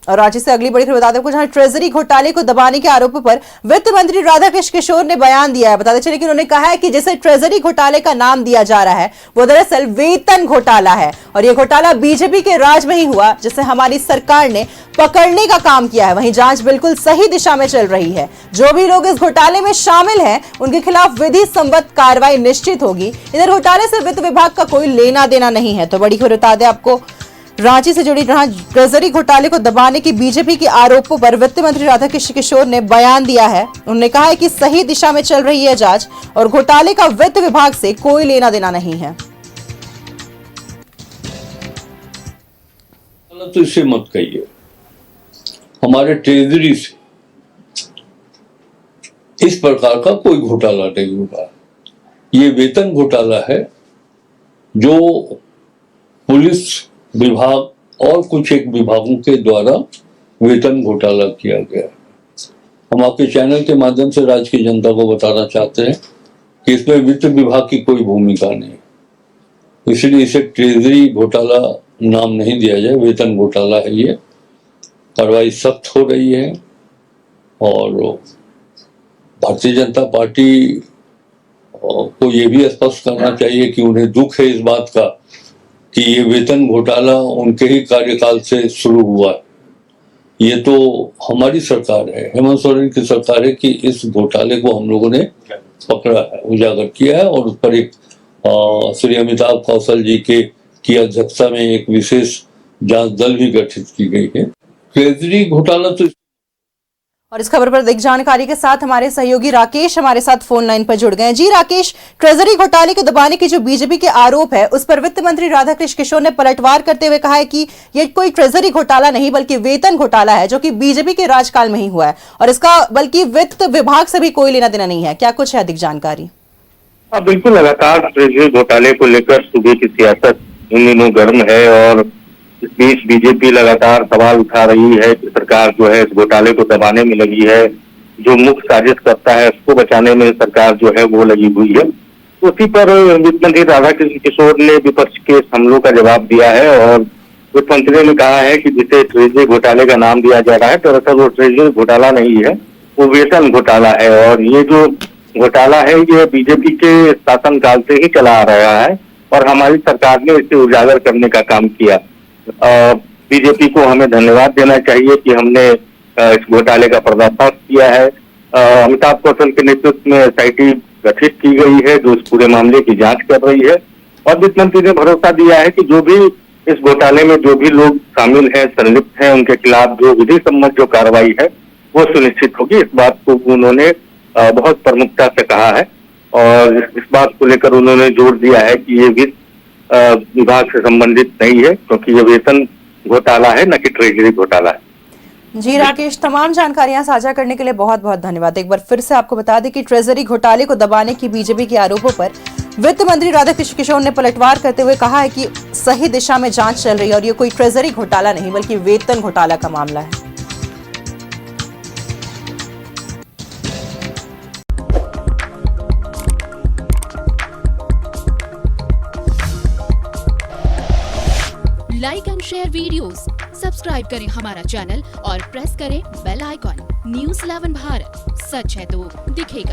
और राज्य से अगली बड़ी खबर बताते हैं, जहां ट्रेजरी घोटाले को दबाने के आरोपों पर वित्त मंत्री राधाकृष्ण किशोर ने बयान दिया है। बताते चले कि उन्होंने कहा है कि जिसे ट्रेजरी घोटाले का नाम दिया जा रहा है वो दरअसल वेतन घोटाला है और यह घोटाला बीजेपी के राज में ही हुआ, जिसे हमारी सरकार ने पकड़ने का काम किया है। वहीं जांच बिल्कुल सही दिशा में चल रही है। जो भी लोग इस घोटाले में शामिल हैं उनके खिलाफ विधि सम्मत कार्रवाई निश्चित होगी। इधर घोटाले से वित्त विभाग का कोई लेना देना नहीं है। तो बड़ी खबर बता दें आपको रांची से जुड़ी, जहां ट्रेजरी घोटाले को दबाने की बीजेपी के आरोपों पर वित्त मंत्री राधाकृष्ण किशोर ने बयान दिया है। उन्होंने कहा है कि सही दिशा में चल रही है जांच और घोटाले का वित्त विभाग से कोई लेना देना नहीं है। तो इसे मत कहिए, हमारे ट्रेजरी से इस प्रकार का कोई घोटाला नहीं होगा। ये वेतन घोटाला है जो पुलिस विभाग और कुछ एक विभागों के द्वारा वेतन घोटाला किया गया। हम आपके चैनल के माध्यम से राज्य की जनता को बताना चाहते हैं कि इसमें वित्त विभाग की कोई भूमिका नहीं, इसलिए इसे ट्रेजरी घोटाला नाम नहीं दिया जाए, वेतन घोटाला है। ये कार्रवाई सख्त हो रही है और भारतीय जनता पार्टी को ये भी स्पष्ट करना चाहिए कि उन्हें दुख है इस बात का कि ये वेतन घोटाला उनके ही कार्यकाल से शुरू हुआ है। ये तो हमारी सरकार है, हेमंत सोरेन की सरकार है कि इस घोटाले को हम लोगों ने पकड़ा है, उजागर किया है और उस पर एक श्री अमिताभ कौशल जी की अध्यक्षता में एक विशेष जांच दल भी गठित की गई है। ट्रेजरी घोटाला तो और इस खबर पर अधिक जानकारी के साथ हमारे सहयोगी राकेश हमारे साथ फोन लाइन पर जुड़ गए हैं। जी राकेश, ट्रेजरी घोटाले को दबाने के जो बीजेपी के आरोप है उस पर वित्त मंत्री राधाकृष्ण किशोर ने पलटवार करते हुए कहा है कि ये कोई ट्रेजरी घोटाला नहीं बल्कि वेतन घोटाला है जो कि बीजेपी के राजकाल में ही हुआ है और इसका बल्कि वित्त विभाग से भी कोई लेना देना नहीं है। क्या कुछ है अधिक जानकारी? बिल्कुल, लगातार ट्रेजरी घोटाले को लेकर सूबे की सियासत इन दिनों गर्म है और इस बीच बीजेपी लगातार सवाल उठा रही है कि सरकार जो है इस घोटाले को दबाने में लगी है, जो मुख्य साजिश करता है उसको बचाने में सरकार जो है वो लगी हुई है। उसी पर वित्त मंत्री राधाकृष्ण किशोर ने विपक्ष के हमलों का जवाब दिया है और वित्त मंत्री ने कहा है कि जिसे ट्रेजरी घोटाले का नाम दिया जा रहा है दरअसल वो ट्रेजरी घोटाला नहीं है, वो वेतन घोटाला है। और ये जो घोटाला है ये बीजेपी के शासनकाल से ही चला आ रहा है और हमारी सरकार ने इसे उजागर करने का काम किया। बीजेपी को हमें धन्यवाद देना चाहिए कि हमने इस घोटाले का पर्दाफाश किया है। अमिताभ कौशल के नेतृत्व में एसआईटी गठित की गई है जो इस पूरे मामले की जांच कर रही है और वित्त मंत्री ने भरोसा दिया है कि जो भी इस घोटाले में जो भी लोग शामिल हैं, संलिप्त हैं, उनके खिलाफ जो विधि सम्मत जो कार्रवाई है वो सुनिश्चित होगी। इस बात को उन्होंने बहुत प्रमुखता से कहा है और इस बात को लेकर उन्होंने जोर दिया है कि ये वित्त विभाग से संबंधित नहीं है क्योंकि ये वेतन घोटाला है न कि ट्रेजरी घोटाला है। जी राकेश, तमाम जानकारियां साझा करने के लिए बहुत बहुत धन्यवाद। एक बार फिर से आपको बता दें कि ट्रेजरी घोटाले को दबाने की बीजेपी के आरोपों पर वित्त मंत्री राधाकृष्ण किशोर ने पलटवार करते हुए कहा है कि सही दिशा में जांच चल रही है और ये कोई ट्रेजरी घोटाला नहीं बल्कि वेतन घोटाला का मामला है। Like and share videos, subscribe करें हमारा चैनल और प्रेस करें बेल आइकॉन। न्यूज़ 11 भारत, सच है तो दिखेगा।